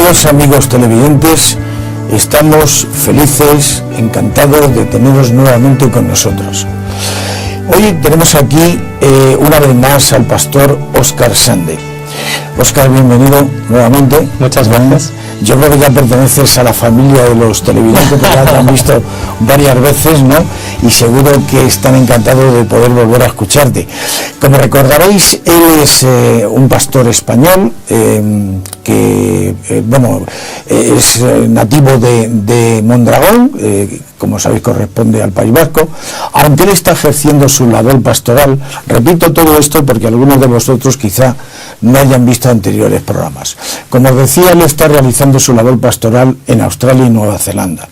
Queridos amigos televidentes, estamos felices, encantados de teneros nuevamente con nosotros. Hoy tenemos aquí una vez más al pastor Óscar Sande. Óscar, bienvenido nuevamente. Muchas gracias. Yo creo que ya perteneces a la familia de los televidentes, porque ya te han visto varias veces, ¿no? Y seguro que están encantados de poder volver a escucharte. Como recordaréis, él es un pastor español que, es nativo de Mondragón, como sabéis corresponde al País Vasco, aunque él está ejerciendo su labor pastoral. Repito todo esto porque algunos de vosotros quizá no hayan visto anteriores programas. Como os decía, él está realizando su labor pastoral en Australia y Nueva Zelanda.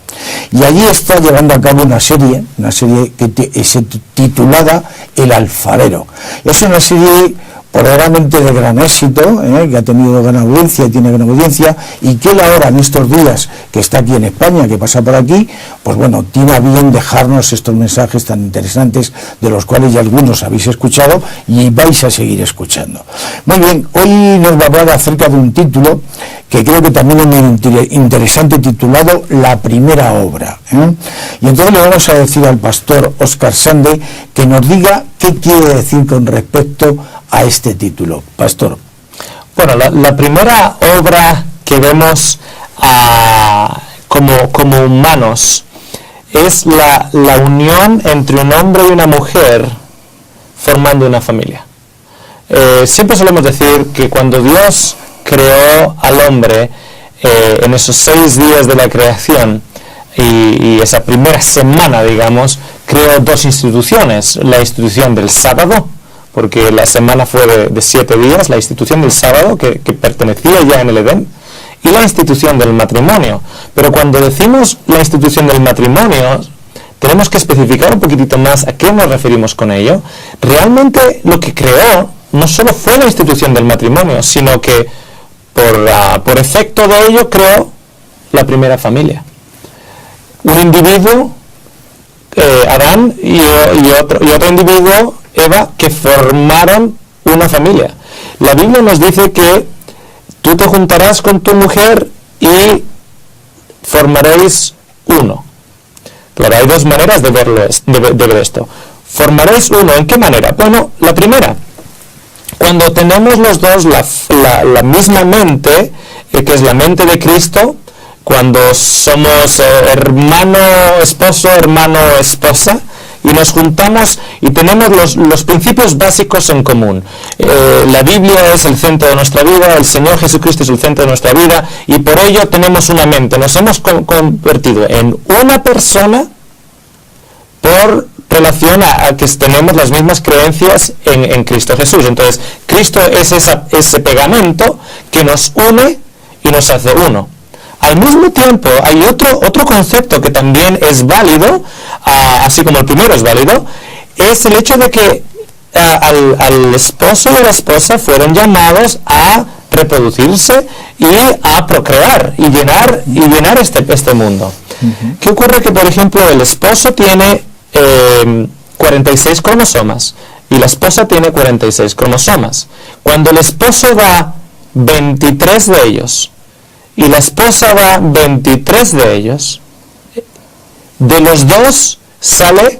Y allí está llevando a cabo una serie que es titulada El Alfarero. Es una serie verdaderamente de gran éxito, que ha tenido gran audiencia, tiene gran audiencia, y que él ahora, en estos días que está aquí en España, que pasa por aquí, pues bueno, tiene a bien dejarnos estos mensajes tan interesantes, de los cuales ya algunos habéis escuchado y vais a seguir escuchando. Muy bien, hoy nos va a hablar acerca de un título que creo que también es muy interesante, titulado La Primera Obra. Y entonces le vamos a decir al pastor Óscar Sande que nos diga qué quiere decir con respecto a este título. Pastor. Bueno, la primera obra que vemos como humanos es la unión entre un hombre y una mujer formando una familia. Siempre solemos decir que cuando Dios creó al hombre en esos 6 días de la creación y esa primera semana, digamos, creó 2 instituciones: la institución del sábado, porque la semana fue de 7 días, la institución del sábado, que pertenecía ya en el Edén, y la institución del matrimonio. Pero cuando decimos la institución del matrimonio, tenemos que especificar un poquitito más a qué nos referimos con ello. Realmente lo que creó no solo fue la institución del matrimonio, sino que por efecto de ello creó la primera familia. Un individuo, Adán, y otro individuo, Eva, que formaron una familia. La Biblia nos dice que tú te juntarás con tu mujer y formaréis uno. Claro, hay 2 maneras de ver esto. Formaréis uno, ¿en qué manera? Bueno, la primera, cuando tenemos los dos la misma mente, que es la mente de Cristo, cuando somos hermano esposo, hermano esposa, y nos juntamos y tenemos los principios básicos en común. La Biblia es el centro de nuestra vida, el Señor Jesucristo es el centro de nuestra vida, y por ello tenemos una mente. Nos hemos convertido en una persona por relación a que tenemos las mismas creencias en Cristo Jesús. Entonces, Cristo es ese pegamento que nos une y nos hace uno. Al mismo tiempo, hay otro concepto que también es válido, así como el primero es válido, es el hecho de que al esposo y a la esposa fueron llamados a reproducirse y a procrear y llenar este mundo. Uh-huh. ¿Qué ocurre? Que, por ejemplo, el esposo tiene 46 cromosomas y la esposa tiene 46 cromosomas. Cuando el esposo da 23 de ellos y la esposa da 23 de ellos, de los 2 sale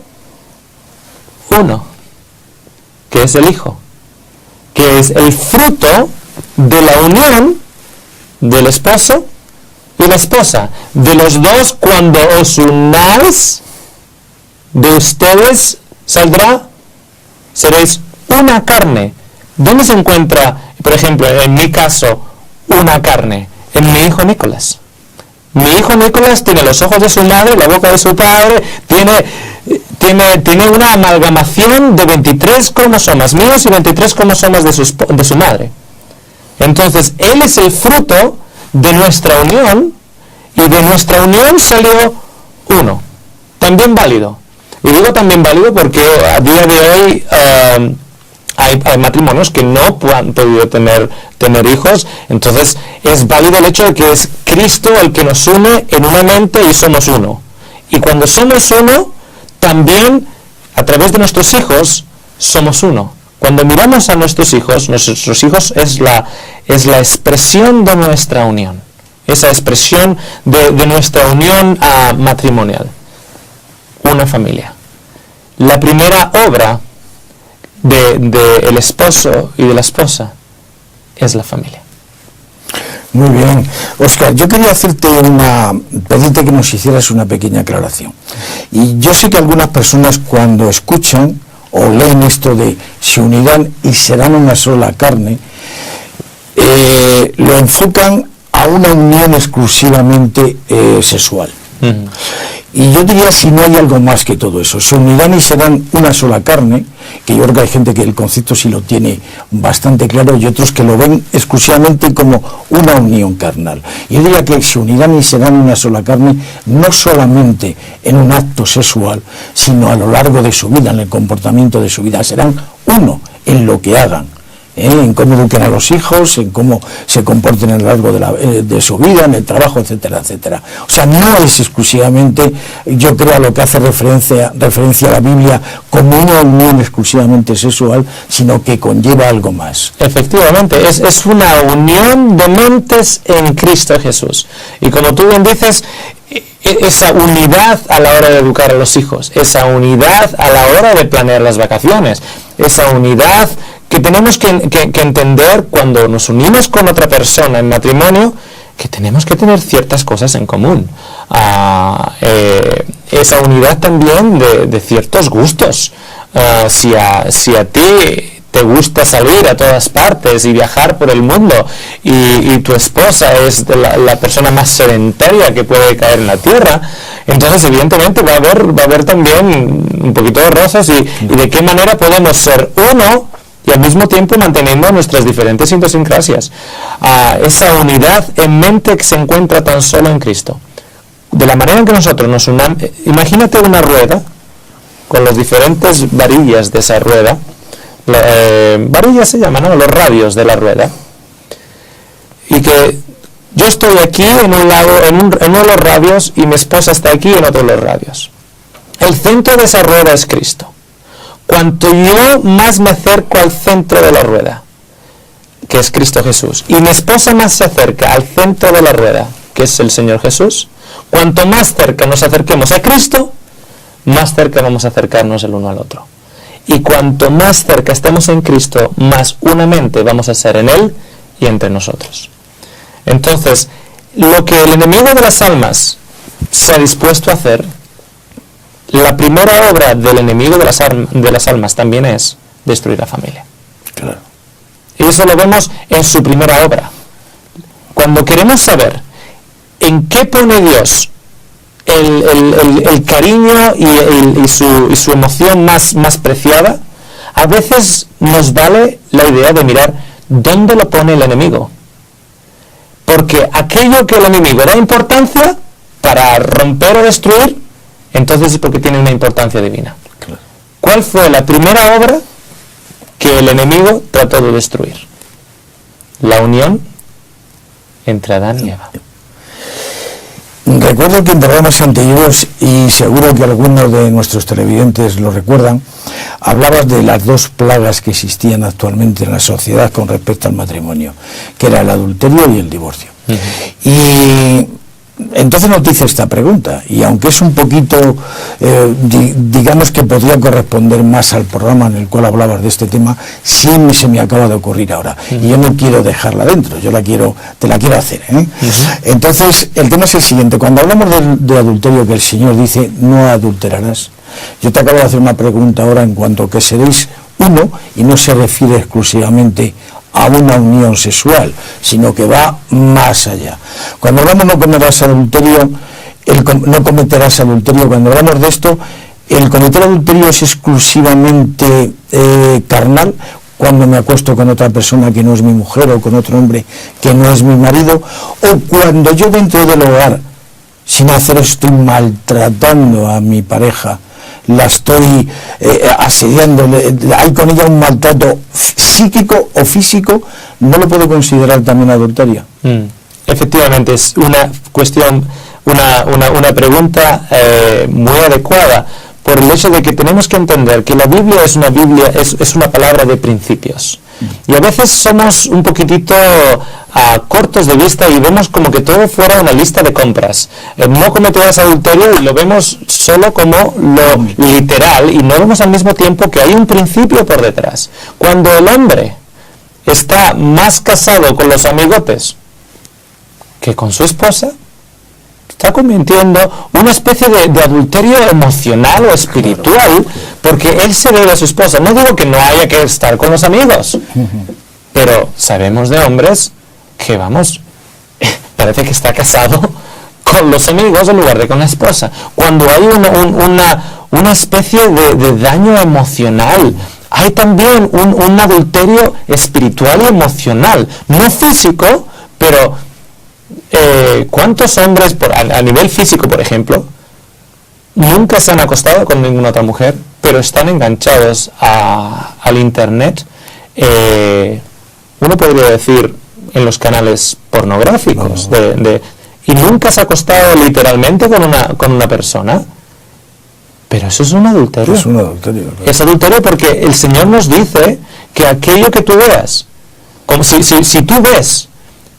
uno, que es el hijo, que es el fruto de la unión del esposo y la esposa. De los 2, cuando os unáis, de ustedes seréis una carne. ¿Dónde se encuentra, por ejemplo, en mi caso, una carne? En mi hijo Nicolás. Mi hijo Nicolás tiene los ojos de su madre, la boca de su padre, tiene una amalgamación de 23 cromosomas míos y 23 cromosomas de su madre. Entonces, él es el fruto de nuestra unión, y de nuestra unión salió uno. También válido. Y digo también válido porque a día de hoy hay matrimonios que no han podido tener hijos. Entonces es válido el hecho de que es Cristo el que nos une en una mente y somos uno. Y cuando somos uno, también a través de nuestros hijos somos uno. Cuando miramos a nuestros hijos es la expresión de nuestra unión. esa expresión de nuestra unión matrimonial. Una familia. La primera obra del esposo y de la esposa es la familia. Muy bien. Óscar, yo quería pedirte que nos hicieras una pequeña aclaración. Y yo sé que algunas personas cuando escuchan o leen esto de se unirán y serán una sola carne, lo enfocan a una unión exclusivamente sexual. Y yo diría, si no hay algo más que todo eso, se unirán y serán una sola carne, que yo creo que hay gente que el concepto sí lo tiene bastante claro y otros que lo ven exclusivamente como una unión carnal. Yo diría que se unirán y serán una sola carne, no solamente en un acto sexual, sino a lo largo de su vida, en el comportamiento de su vida. Serán uno en lo que hagan. En cómo eduquen a los hijos, en cómo se comporten a lo largo de su vida, en el trabajo, etcétera, etcétera. O sea, no es exclusivamente, yo creo, a lo que hace referencia a la Biblia como una unión exclusivamente sexual, sino que conlleva algo más. Efectivamente, es una unión de mentes en Cristo Jesús. Y como tú bien dices, esa unidad a la hora de educar a los hijos, esa unidad a la hora de planear las vacaciones, esa unidad que tenemos que entender cuando nos unimos con otra persona en matrimonio, que tenemos que tener ciertas cosas en común. Esa unidad también de ciertos gustos. Si a ti te gusta salir a todas partes y viajar por el mundo y tu esposa es la persona más sedentaria que puede caer en la tierra, entonces evidentemente va a haber también un poquito de rozas y de qué manera podemos ser uno y al mismo tiempo manteniendo nuestras diferentes idiosincrasias. Esa unidad en mente que se encuentra tan solo en Cristo. De la manera en que nosotros nos unamos, imagínate una rueda con las diferentes varillas de esa rueda. Varillas se llaman, ¿no? Los radios de la rueda. Y que yo estoy aquí en un lado, en uno de los radios, y mi esposa está aquí en otro de los radios. El centro de esa rueda es Cristo. Cuanto yo más me acerco al centro de la rueda, que es Cristo Jesús, y mi esposa más se acerca al centro de la rueda, que es el Señor Jesús, cuanto más cerca nos acerquemos a Cristo, más cerca vamos a acercarnos el uno al otro. Y cuanto más cerca estemos en Cristo, más unamente vamos a ser en Él y entre nosotros. Entonces, lo que el enemigo de las almas se ha dispuesto a hacer, la primera obra del enemigo de las almas también es destruir la familia. Claro. Y eso lo vemos en su primera obra. Cuando queremos saber en qué pone Dios el cariño y su emoción más preciada, a veces nos vale la idea de mirar dónde lo pone el enemigo. Porque aquello que el enemigo da importancia para romper o destruir, entonces es porque tiene una importancia divina. Claro. ¿Cuál fue la primera obra que el enemigo trató de destruir? La unión entre Adán y Eva. Recuerdo que en programas anteriores, y seguro que algunos de nuestros televidentes lo recuerdan, hablabas de las dos plagas que existían actualmente en la sociedad con respecto al matrimonio, que era el adulterio y el divorcio. Uh-huh. Y entonces nos dice esta pregunta, y aunque es un poquito, digamos que podría corresponder más al programa en el cual hablabas de este tema, sí se me acaba de ocurrir ahora, y yo no quiero dejarla dentro, te la quiero hacer, ¿eh? Uh-huh. Entonces, el tema es el siguiente: cuando hablamos de adulterio, que el Señor dice, no adulterarás, yo te acabo de hacer una pregunta ahora en cuanto a que seréis uno, y no se refiere exclusivamente a una unión sexual, sino que va más allá. Cuando hablamos no cometerás adulterio, cuando hablamos de esto, el cometer adulterio es exclusivamente carnal, cuando me acuesto con otra persona que no es mi mujer, o con otro hombre que no es mi marido, o cuando yo dentro del hogar, sin hacer, estoy maltratando a mi pareja, la estoy asediando, hay con ella un maltrato psíquico o físico, ¿no lo puedo considerar también adulterio? Efectivamente, es una cuestión, una pregunta muy adecuada, por el hecho de que tenemos que entender que la Biblia es una palabra de principios. Y a veces somos un poquitito cortos de vista y vemos como que todo fuera una lista de compras. No cometerás adulterio y lo vemos solo como lo literal y no vemos al mismo tiempo que hay un principio por detrás. Cuando el hombre está más casado con los amigotes que con su esposa, está cometiendo una especie de adulterio emocional o espiritual, porque él se debe a su esposa. No digo que no haya que estar con los amigos, pero sabemos de hombres que, vamos, parece que está casado con los amigos en lugar de con la esposa. Cuando hay una especie de daño emocional, hay también un adulterio espiritual y emocional, no físico, pero ¿cuántos hombres a nivel físico, por ejemplo, nunca se han acostado con ninguna otra mujer, pero están enganchados al internet? Uno podría decir en los canales pornográficos, y nunca se ha acostado literalmente con una persona. Pero eso es un adulterio. Es un adulterio. Claro. Es adulterio porque el Señor nos dice que aquello que tú veas, como si tú ves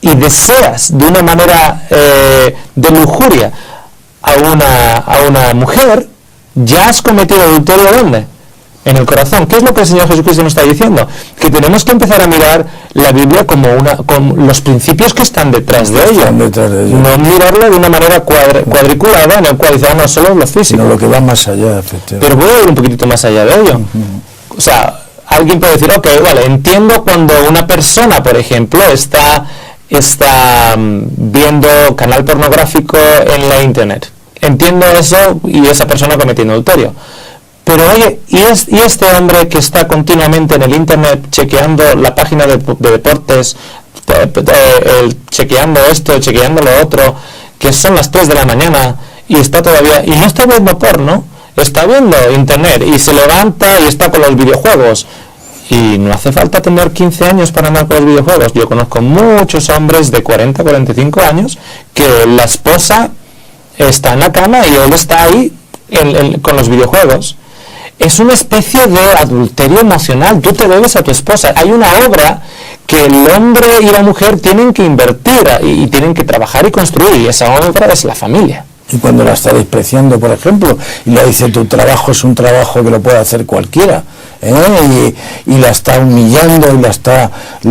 y deseas de una manera de lujuria a una mujer, ya has cometido adulterio. ¿Dónde? En el corazón. ¿Qué es lo que el Señor Jesucristo nos está diciendo? Que tenemos que empezar a mirar la Biblia con los principios que están detrás de ella. No mirarla de una manera cuadriculada en el cual dice, no solo lo físico, sino lo que va más allá, efectivamente. Pero voy a ir un poquitito más allá de ello. O sea, alguien puede decir, ok, vale, entiendo cuando una persona, por ejemplo, está viendo canal pornográfico en la internet. Entiendo eso y esa persona cometiendo adulterio. Pero oye, ¿y este hombre que está continuamente en el internet chequeando la página de deportes, chequeando esto, chequeando lo otro, que son las 3 de la mañana y está todavía, y no está viendo porno, está viendo internet y se levanta y está con los videojuegos? Y no hace falta tener 15 años para andar con los videojuegos. Yo conozco muchos hombres de 40, 45 años que la esposa está en la cama y él está ahí con los videojuegos. Es una especie de adulterio emocional. Tú te debes a tu esposa. Hay una obra que el hombre y la mujer tienen que invertir y tienen que trabajar y construir, y esa obra es la familia. Y cuando la está despreciando, por ejemplo, y le dice tu trabajo es un trabajo que lo puede hacer cualquiera, y la está humillando y la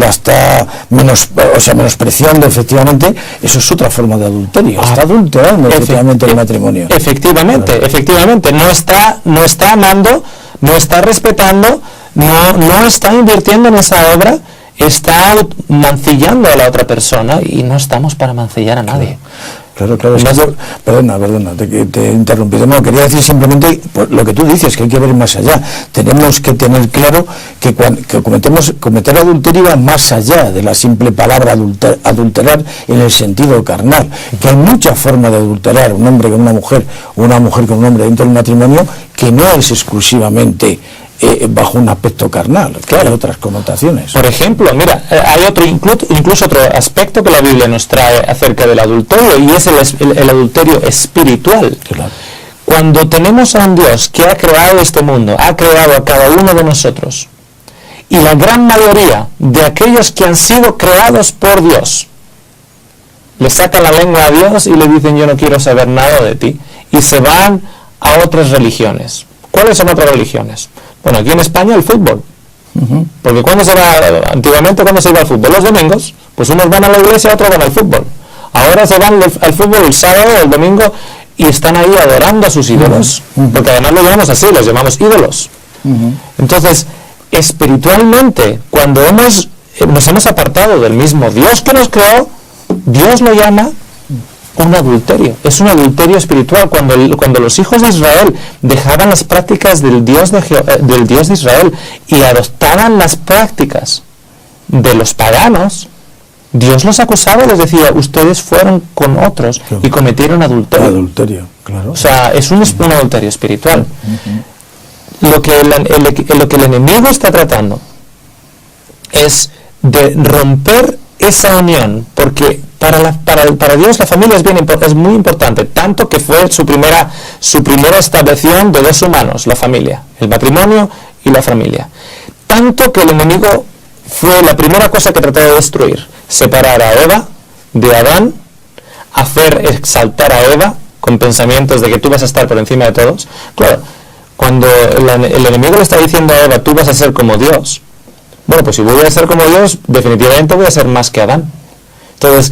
está menospreciando, efectivamente, eso es otra forma de adulterio. Está adulterando efectivamente el matrimonio. Efectivamente, no está amando, no está respetando, no está invirtiendo en esa obra, está mancillando a la otra persona, y no estamos para mancillar a nadie. Claro, es que perdona, te he interrumpido. No, quería decir simplemente lo que tú dices, que hay que ver más allá. Tenemos que tener claro que cometer adulterio va más allá de la simple palabra adulterar en el sentido carnal, que hay muchas formas de adulterar, un hombre con una mujer, o una mujer con un hombre dentro del matrimonio, que no es exclusivamente bajo un aspecto carnal, claro, hay otras connotaciones. Por ejemplo, mira, hay incluso otro aspecto que la Biblia nos trae acerca del adulterio, y es el adulterio espiritual. Claro. Cuando tenemos a un Dios que ha creado este mundo, ha creado a cada uno de nosotros, y la gran mayoría de aquellos que han sido creados por Dios le sacan la lengua a Dios y le dicen, yo no quiero saber nada de ti, y se van a otras religiones. ¿Cuáles son otras religiones? Bueno, aquí en España el fútbol. Porque antiguamente cuando se iba al fútbol, los domingos, pues unos van a la iglesia, otros van al fútbol. Ahora se van al fútbol el sábado, el domingo, y están ahí adorando a sus ídolos. Porque además lo llamamos así, los llamamos ídolos. Entonces, espiritualmente, cuando nos hemos apartado del mismo Dios que nos creó, Dios lo llama un adulterio. Es un adulterio espiritual. Cuando los hijos de Israel dejaban las prácticas del Dios de Israel y adoptaban las prácticas de los paganos, Dios los acusaba y les decía, ustedes fueron con otros y cometieron adulterio. Claro. O sea, es un adulterio espiritual. Lo que el enemigo está tratando es de romper esa unión, porque para Dios la familia es muy importante, tanto que fue su primera establección de dos humanos, la familia, el matrimonio y la familia. Tanto que el enemigo fue la primera cosa que trató de destruir: separar a Eva de Adán, hacer exaltar a Eva con pensamientos de que tú vas a estar por encima de todos. Claro, cuando el enemigo le está diciendo a Eva, tú vas a ser como Dios, bueno, pues si voy a ser como Dios, definitivamente voy a ser más que Adán. Entonces,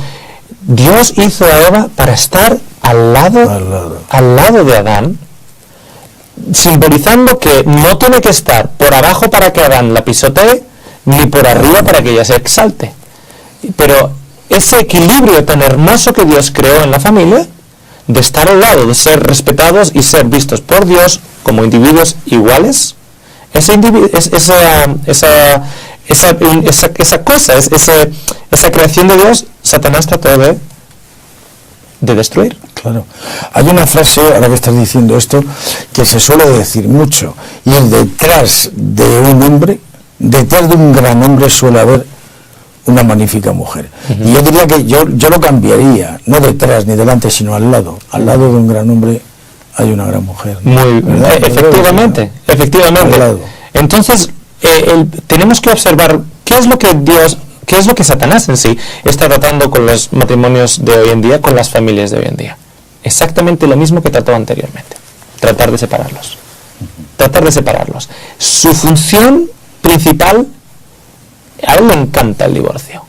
Dios hizo a Eva para estar al lado de Adán, simbolizando que no tiene que estar por abajo para que Adán la pisotee, ni por arriba para que ella se exalte. Pero ese equilibrio tan hermoso que Dios creó en la familia, de estar al lado, de ser respetados y ser vistos por Dios como individuos iguales, esa creación de Dios, Satanás trató de destruir. Claro. Hay una frase, ahora que estás diciendo esto, que se suele decir mucho, y es: detrás de un hombre, detrás de un gran hombre suele haber una magnífica mujer. Uh-huh. Y yo diría que yo lo cambiaría, no detrás ni delante, sino al lado. Al lado de un gran hombre hay una gran mujer, ¿no? Muy, efectivamente. Entonces, tenemos que observar qué es lo que Satanás en sí está tratando con los matrimonios de hoy en día, con las familias de hoy en día. Exactamente lo mismo que trató anteriormente: tratar de separarlos. Tratar de separarlos. Su función principal, a él le encanta el divorcio.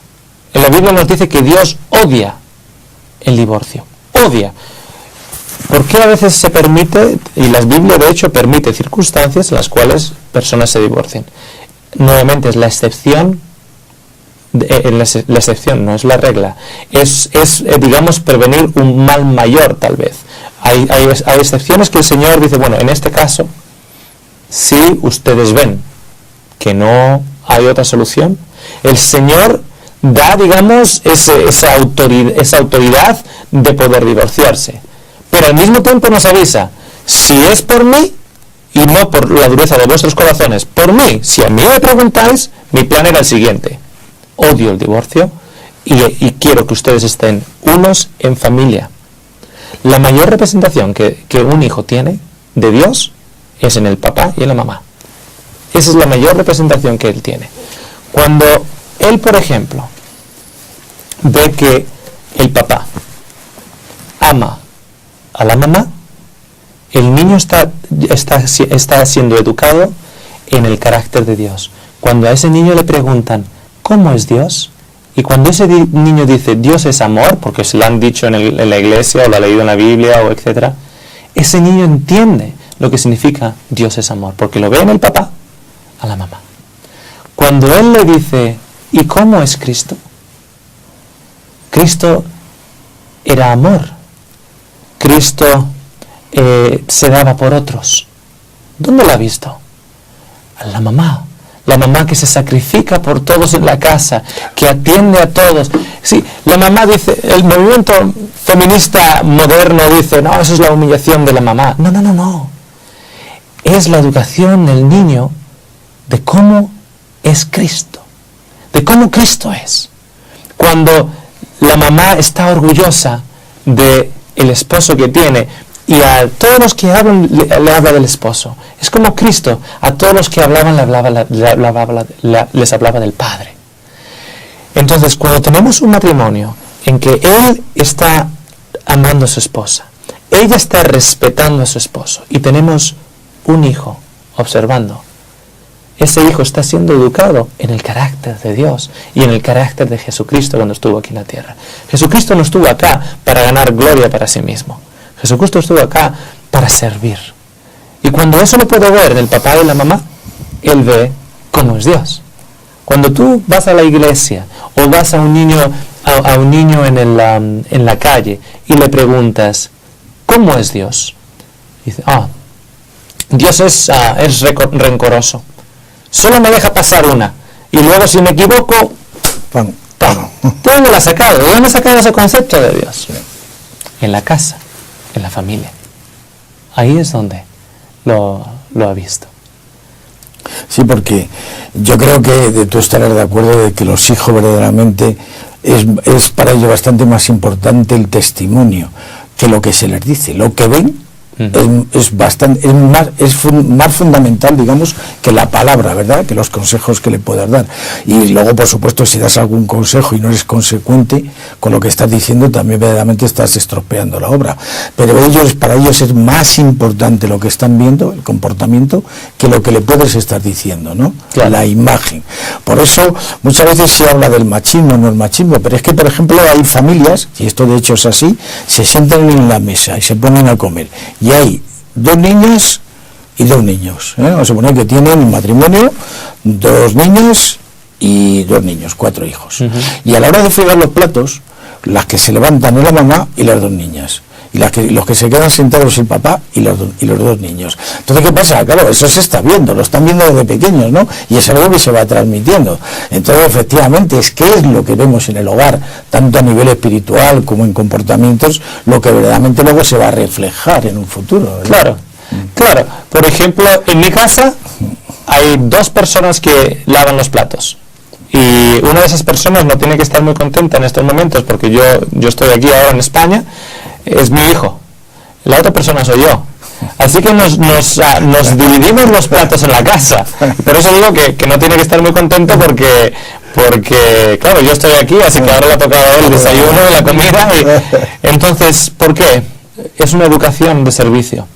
En la Biblia nos dice que Dios odia el divorcio. Odia. ¿Por qué a veces se permite, y la Biblia de hecho permite circunstancias en las cuales personas se divorcien? Nuevamente es la excepción, la excepción, no es la regla. Es digamos, prevenir un mal mayor, tal vez. Hay excepciones que el Señor dice, bueno, en este caso, si ustedes ven que no hay otra solución, el Señor da, digamos, esa autoridad de poder divorciarse. Pero al mismo tiempo nos avisa: si es por mí y no por la dureza de vuestros corazones, por mí, si a mí me preguntáis, mi plan era el siguiente: odio el divorcio y quiero que ustedes estén unos en familia. La mayor representación que un hijo tiene de Dios es en el papá y en la mamá. Esa es la mayor representación que él tiene. Cuando él, por ejemplo, ve que el papá ama a la mamá, el niño está siendo educado en el carácter de Dios. Cuando a ese niño le preguntan, ¿cómo es Dios? Y cuando ese niño dice, Dios es amor, porque se lo han dicho en la iglesia, o lo ha leído en la Biblia, o etc., ese niño entiende lo que significa Dios es amor, porque lo ve en el papá, a la mamá. Cuando él le dice, ¿y cómo es Cristo? Cristo era amor. Cristo se daba por otros. ¿Dónde lo ha visto? A la mamá. La mamá que se sacrifica por todos en la casa, que atiende a todos. Sí, la mamá dice, el movimiento feminista moderno dice, no, eso es la humillación de la mamá. No. Es la educación del niño de cómo es Cristo, de cómo Cristo es. Cuando la mamá está orgullosa de el esposo que tiene, y a todos los que hablan le habla del esposo. Es como Cristo, a todos los que hablaban les hablaba del Padre. Entonces, cuando tenemos un matrimonio en que él está amando a su esposa, ella está respetando a su esposo, y tenemos un hijo observando, ese hijo está siendo educado en el carácter de Dios y en el carácter de Jesucristo cuando estuvo aquí en la tierra. Jesucristo no estuvo acá para ganar gloria para sí mismo. Jesucristo estuvo acá para servir. Y cuando eso lo puede ver del papá y la mamá, él ve cómo es Dios. Cuando tú vas a la iglesia o vas a un niño en la calle y le preguntas, ¿cómo es Dios? Dice, Dios es rencoroso. Solo me deja pasar una. Y luego si me equivoco, ¡pam! ¿De dónde lo ha sacado? ¿De dónde ha sacado ese concepto de Dios? En la casa, en la familia. Ahí es donde lo ha visto. Sí, porque yo creo que tú estarás de acuerdo de que los hijos verdaderamente es para ellos bastante más importante el testimonio que lo que se les dice. Lo que ven es bastante, más fundamental, digamos, que la palabra, ¿verdad?, que los consejos que le puedas dar. Y luego, por supuesto, si das algún consejo y no eres consecuente con lo que estás diciendo, también verdaderamente estás estropeando la obra. Pero para ellos es más importante lo que están viendo, el comportamiento, que lo que le puedes estar diciendo, ¿no? Claro. La imagen. Por eso muchas veces se habla del machismo, no el machismo, pero es que, por ejemplo, hay familias, y esto de hecho es así, se sientan en la mesa y se ponen a comer, y hay 2 niñas y 2 niños, vamos a suponer que tienen un matrimonio, 2 niñas y 2 niños, 4 hijos, y a la hora de fregar los platos, las que se levantan es la mamá y las 2 niñas, y los que se quedan sentados el papá y los 2 niños. Entonces, ¿qué pasa? Claro, eso se está viendo, lo están viendo desde pequeños, ¿no? Y es algo que se va transmitiendo. Entonces, efectivamente, es lo que vemos en el hogar, tanto a nivel espiritual como en comportamientos, lo que verdaderamente luego se va a reflejar en un futuro, ¿verdad? Claro. Por ejemplo, en mi casa hay 2 personas que lavan los platos. Y una de esas personas no tiene que estar muy contenta en estos momentos, porque yo estoy aquí ahora en España, es mi hijo, la otra persona soy yo, así que nos dividimos los platos en la casa. Por eso digo que no tiene que estar muy contento, porque claro, yo estoy aquí, así que ahora le ha tocado el desayuno y la comida, y entonces, ¿por qué? Es una educación de servicio.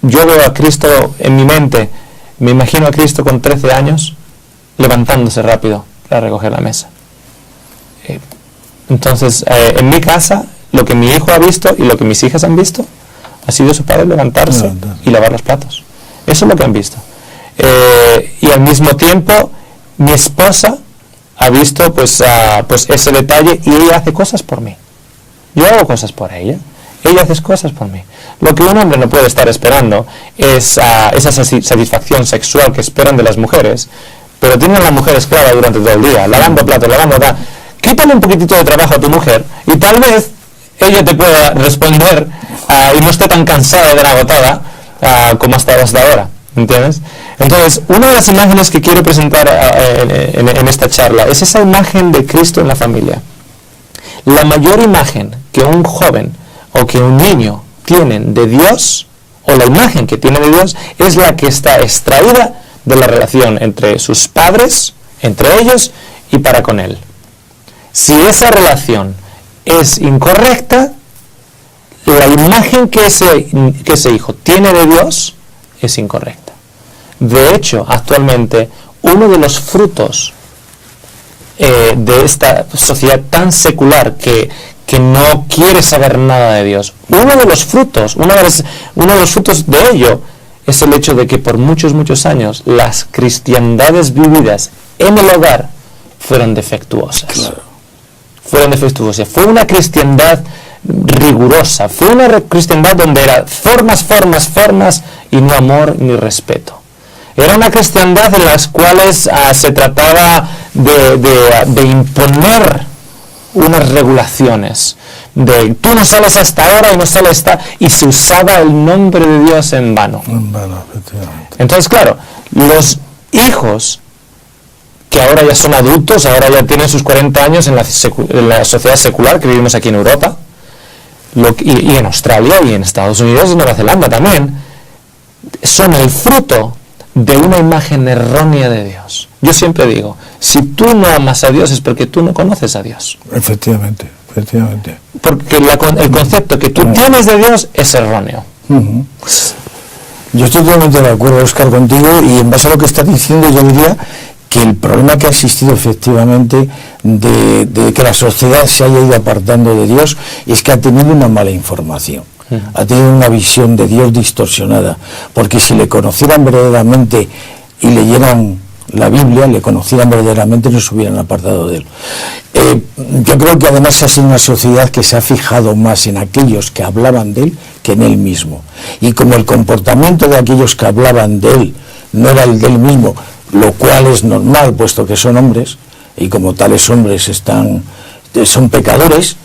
Yo veo a Cristo en mi mente, me imagino a Cristo con 13 años levantándose rápido para recoger la mesa. Entonces, en mi casa, lo que mi hijo ha visto y lo que mis hijas han visto ha sido su padre levantarse y lavar los platos. Eso es lo que han visto. Y al mismo tiempo, mi esposa ha visto pues ese detalle, y ella hace cosas por mí. Yo hago cosas por ella. Ella hace cosas por mí. Lo que un hombre no puede estar esperando es esa satisfacción sexual que esperan de las mujeres, pero tienen la mujer esclava durante todo el día, lavando platos, Quítale un poquitito de trabajo a tu mujer y tal vez ella te pueda responder y no esté tan cansada de la agotada como hasta ahora, ¿entiendes? Entonces, una de las imágenes que quiero presentar en esta charla es esa imagen de Cristo en la familia. La mayor imagen que un joven o que un niño tienen de Dios, o la imagen que tiene de Dios, es la que está extraída de la relación entre sus padres, entre ellos y para con Él. Si esa relación es incorrecta, la imagen que ese hijo tiene de Dios es incorrecta. De hecho, actualmente, uno de los frutos de esta sociedad tan secular que no quiere saber nada de Dios, uno de los frutos de ello es el hecho de que por muchos años las cristiandades vividas en el hogar fueron defectuosas. Claro. Fueron defectuosas. Fue una cristiandad rigurosa, fue una cristiandad donde era formas y no amor ni respeto. Era una cristiandad en las cuales se trataba de imponer unas regulaciones, de tú no sales hasta ahora y no sales y se usaba el nombre de Dios en vano. Efectivamente. Entonces, claro, los hijos que ahora ya son adultos, ahora ya tienen sus 40 años en la sociedad secular que vivimos aquí en Europa, y en Australia y en Estados Unidos y Nueva Zelanda también, son el fruto de una imagen errónea de Dios. Yo siempre digo, si tú no amas a Dios es porque tú no conoces a Dios. Efectivamente. Porque el concepto que tú tienes de Dios es erróneo. Yo estoy totalmente de acuerdo, Óscar, contigo, y en base a lo que estás diciendo, yo diría que el problema que ha existido efectivamente de que la sociedad se haya ido apartando de Dios es que ha tenido una mala información. Ha tenido una visión de Dios distorsionada, porque si le conocieran verdaderamente y leyeran la Biblia, le conocieran verdaderamente, no se hubieran apartado de Él. Yo creo que además ha sido una sociedad que se ha fijado más en aquellos que hablaban de Él que en Él mismo, y como el comportamiento de aquellos que hablaban de Él no era el de Él mismo, lo cual es normal, puesto que son hombres, y como tales hombres son pecadores,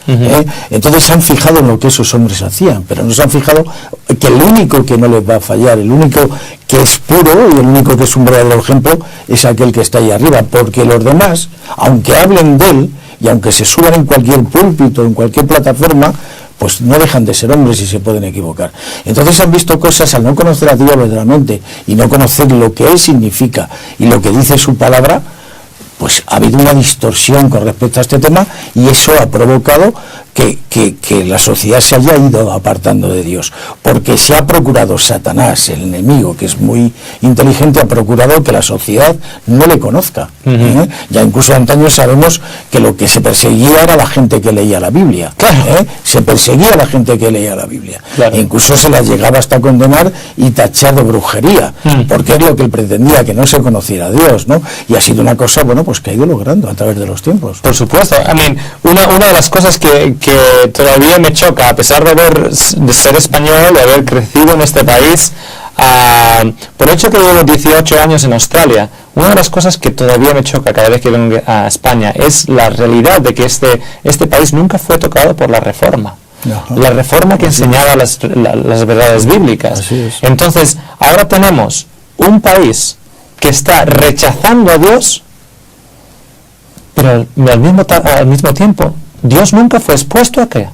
entonces se han fijado en lo que esos hombres hacían, pero no se han fijado que el único que no les va a fallar, el único que es puro y el único que es un verdadero ejemplo es aquel que está ahí arriba, porque los demás, aunque hablen de Él y aunque se suban en cualquier púlpito, en cualquier plataforma, pues no dejan de ser hombres y se pueden equivocar. Entonces han visto cosas al no conocer a Dios verdaderamente y no conocer lo que Él significa y lo que dice su palabra, pues ha habido una distorsión con respecto a este tema y eso ha provocado que la sociedad se haya ido apartando de Dios, porque se ha procurado Satanás, el enemigo, que es muy inteligente, ha procurado que la sociedad no le conozca. Ya incluso antaño sabemos que lo que se perseguía era la gente que leía la Biblia. Claro. Se perseguía a la gente que leía la Biblia. Claro. E incluso se la llegaba hasta condenar y tachar de brujería, porque es lo que él pretendía, que no se conociera a Dios, ¿no? Y ha sido una cosa, bueno, pues que ha ido logrando a través de los tiempos. Por supuesto. Una de las cosas que todavía me choca, a pesar de ser español, de haber crecido en este país, por el hecho que llevo 18 años en Australia, una de las cosas que todavía me choca cada vez que vengo a España es la realidad de que este país nunca fue tocado por la Reforma. Ajá. La Reforma que enseñaba las verdades bíblicas. Entonces, ahora tenemos un país que está rechazando a Dios, pero al mismo tiempo Dios nunca fue expuesto acá.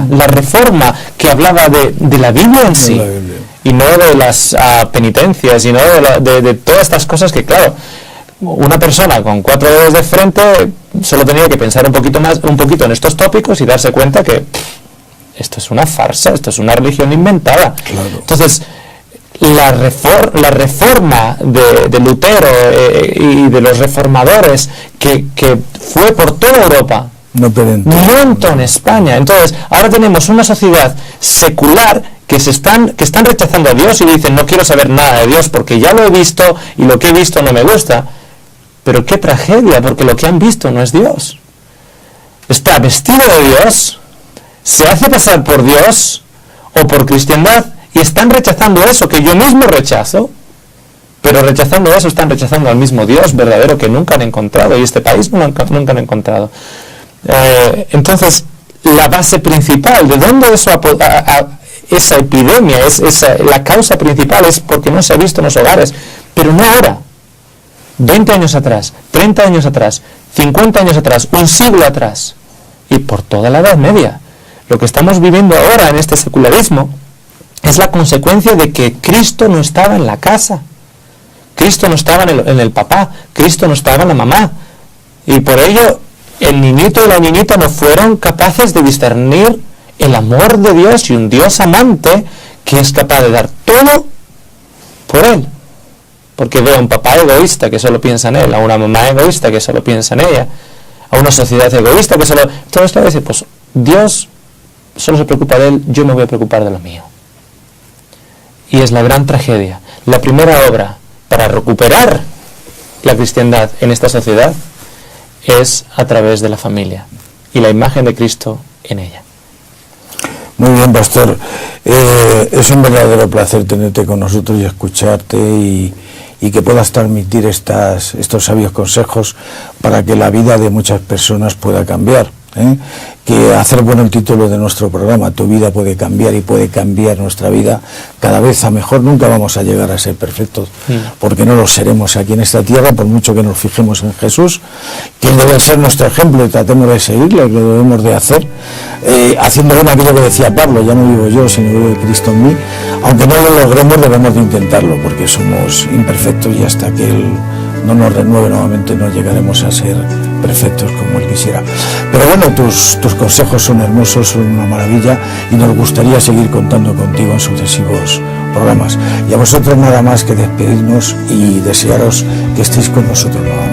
La Reforma que hablaba de la Biblia en sí, y no de las penitencias, y no de todas estas cosas que, claro, una persona con 4 dedos de frente solo tenía que pensar un poquito en estos tópicos y darse cuenta que esto es una farsa, esto es una religión inventada. Claro. Entonces, la reforma de Lutero y de los reformadores que fue por toda Europa, no en España. Entonces, ahora tenemos una sociedad secular que están rechazando a Dios y dicen, no quiero saber nada de Dios porque ya lo he visto y lo que he visto no me gusta. Pero qué tragedia, porque lo que han visto no es Dios. Está vestido de Dios, se hace pasar por Dios o por cristiandad y están rechazando eso que yo mismo rechazo. Pero rechazando eso están rechazando al mismo Dios verdadero que nunca han encontrado, y este país nunca han encontrado. Entonces, la base principal de dónde esa epidemia la causa principal es porque no se ha visto en los hogares, pero no ahora, 20 años atrás, 30 años atrás, 50 años atrás, un siglo atrás, y por toda la Edad Media. Lo que estamos viviendo ahora en este secularismo es la consecuencia de que Cristo no estaba en la casa, Cristo no estaba en el papá, Cristo no estaba en la mamá, y por ello el niñito y la niñita no fueron capaces de discernir el amor de Dios y un Dios amante que es capaz de dar todo por él. Porque veo a un papá egoísta que solo piensa en él, a una mamá egoísta que solo piensa en ella, a una sociedad egoísta que solo... Todo esto dice, pues Dios solo se preocupa de él, yo me voy a preocupar de lo mío. Y es la gran tragedia. La primera obra para recuperar la cristiandad en esta sociedad es a través de la familia y la imagen de Cristo en ella. Muy bien, pastor. Es un verdadero placer tenerte con nosotros y escucharte y que puedas transmitir estos sabios consejos para que la vida de muchas personas pueda cambiar. Que hacer bueno el título de nuestro programa, tu vida puede cambiar y puede cambiar nuestra vida cada vez a mejor. Nunca vamos a llegar a ser perfectos, porque no lo seremos aquí en esta tierra, por mucho que nos fijemos en Jesús, que debe ser nuestro ejemplo y tratemos de seguirle, lo debemos de hacer, haciendo bien aquello que decía Pablo, ya no vivo yo, sino vive Cristo en mí. Aunque no lo logremos, debemos de intentarlo, porque somos imperfectos y hasta que Él no nos renueve nuevamente no llegaremos a ser perfectos como Él quisiera. Pero bueno, tus consejos son hermosos, son una maravilla y nos gustaría seguir contando contigo en sucesivos programas. Y a vosotros nada más que despedirnos y desearos que estéis con nosotros nuevamente.